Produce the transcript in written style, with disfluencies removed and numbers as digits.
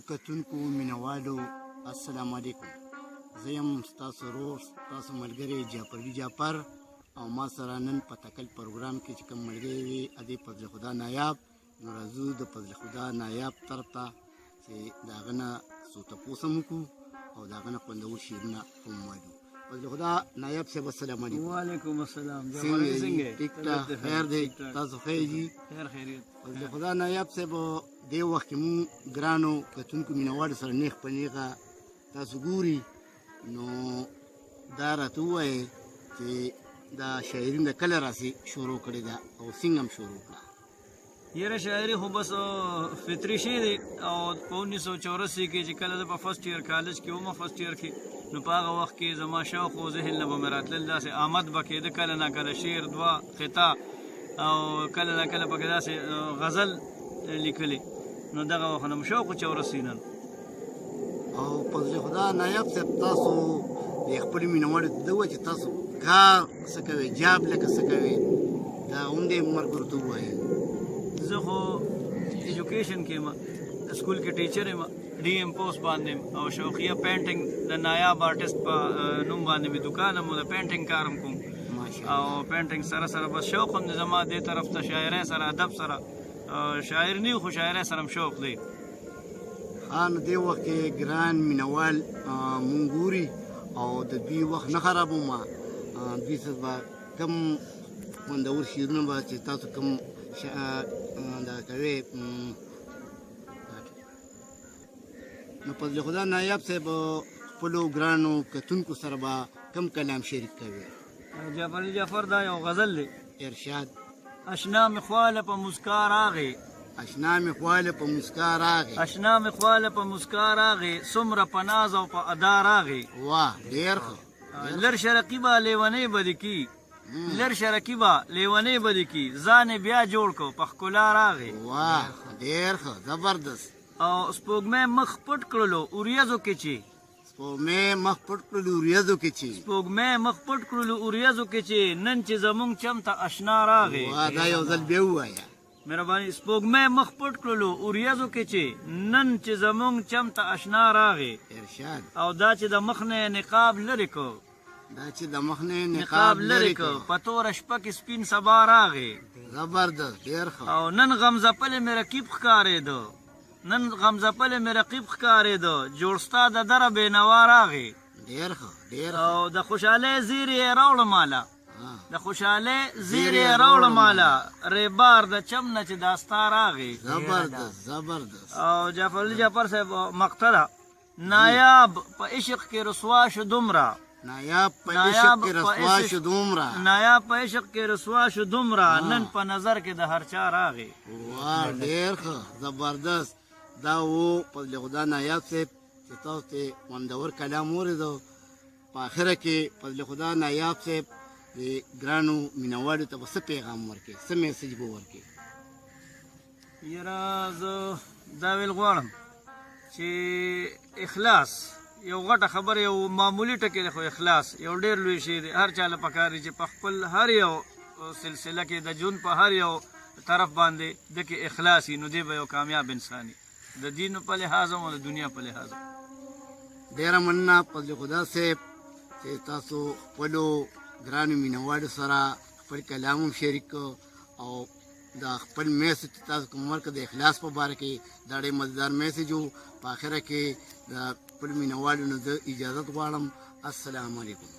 کتونکو مینوالو السلام علیکم. زه یم ستاسو ورور ستاسو ملګری جعفري جعفر او ما سره نن په تکل پروګرام کې چې کوم ملګری وي ادې فضل خدا نایاب نو راځو د فضل خدا نایاب طرف ته چې د هغه نه څو تپوس هم وکړو او د هغه نه خوندور شعرونه هم ووایو. فضل خدا نایاب صاحب السلام علیکم. وعلیکم السلام. څنګه ټیک ټاک خیر دی تاسو خیر جی؟ خیر خیریت. فضل خدا نایاب صاحب دې وخت کې مونږ ګرانو کتونکو مینوالو سره نیغ په نیغه تاسو ګوري نو دا راته ووایئ چې دا شاعري د کله راسې شروع کړې ده او څنګه هم شروع کړه؟ یاره شاعري خو بس فطري شی دی او په 1984 کې چې کله زه په فرسټ ایئر کالج کې وم فرسټ ایئر کې نو په هغه وخت کې زما شوق و ذهن نه به مې راتلل داسې آمد به کېده کله نه کله شعر دوه خطا او کله نه کله پکې داسې غزل لیکلې نو دغه وخت نه مې شوق و 84 نن. او فضل خدا نایاب صاحب تاسو د خپلو مینوالو ته ووایئ چې تاسو کار څه کوئ جاب لکه څه کوئ دا همدې ملګرو ته ووایئ. زه خو ایجوکیشن کې یم سکول کې ټیچر یم ډي ایم پوسټ باندې او شوقیه پینټینګ د نایاب آرټسټ په نوم باندې مې دوکان هم د پینټینګ کار هم کوم او پینټینګ سره سره بس شوق هم د زما دې طرف ته شاعرۍ سره ادب سره شاعر نه خو شاعرۍ سره هم شوق دی. نو دې وخت کې ګران مینوال مونږ ګوري او د دوی وخت نه خرابومه دوی سره به کوم خوندور شعرونه به چې تاسو کوم دا کوئ نو فضل خدا نایاب صاحب خپلو ګرانو کتونکو سره به کوم کلام شریک کوي؟ جعفري جعفر دا یو غزل دی. ارشاد. اشنا مې خواله په مسکا راغې اشنا مې خواله په مسکا راغې اشنا مې خواله په مسکا راغې څومره په ناز او په ادا راغې واه ډېر ښه. لر شرقي به لیونۍ بدې کی لر شرقي به لیونۍ بدې کی ځان بیا جوړ کو په ښکلا راغې واه ډېر ښه زبردست. او سپوږمۍ مخ پټ کړلو اوریځو کې چې سپوږمۍ مخ پټ کړلو اوریځو کې چې سپوږمۍ مخ پټ کړلو اوریځو کې چې نن چې زمونږ چم ته اشنا راغې. واه دا یو ځل بیا ووایه. مهرباني. سپوږمۍ مخ پټ کړلو اوریځو کې چې نن چې زمونږ چم ته اشنا راغې. ارشاد. او دا چې د مخ نه نقاب لرې کو دا چې د مخ نه نقاب لرې کو په توره شپه کې سپین سبا راغې. زبردست ډېر ښه. او نن غمزپلې مې رقیب ښکارېده نن غمزپلې مې رقیب ښکارېده جوړ ستا د دره بېنوا راغې. ډېر ښه ډېر ښه. او د خوشحالۍ زیرې یې راوړه ماله د خوشحالۍ زیرې یې راوړه ماله ریبار د چم نه چې دا ستا راغې. زبردست زبردست. او جعفري جعفر صاحب مقطع ده. نایاب په عشق کې رسوا شو دومره نایاب په عشق کې رسوا شو دومره نایاب په عشق کې رسوا شو دومره نن په نظر کې د هر چا راغې. واه ډېر ښه زبردست. دا و فضل خدا نایاب صاحب چې تاسو ته خوندور کلام واورېدو په اخره کې فضل خدا نایاب صاحب د ګرانو مینوالو ته به څه پیغام ورکړي څه میسج به ورکړي؟ یاره زه دا ویل غواړم چې اخلاص یو غټه خبره یو معمولي ټکی دی خو اخلاص یو ډېر لوی شی دی. هر چا له پکار دی چې په خپل هر یو سلسله کې د ژوند په هر یو طرف باندې دکې اخلاص وي نو دی به یو کامیاب انسان وي د دین په لحاظ او د دنیا په لحاظ. ډېره مننه فضل خدا صاحب چې تاسو خپلو ګرانو مینوالو سره خپل کلام هم شریک او دا خپل میسج چې تاسو کوم ورکړه د اخلاص په باره کې دا ډېر مزیدار میسج و. په اخره کې د خپلو مینوالو نه زه اجازت غواړم. السلام علیکم.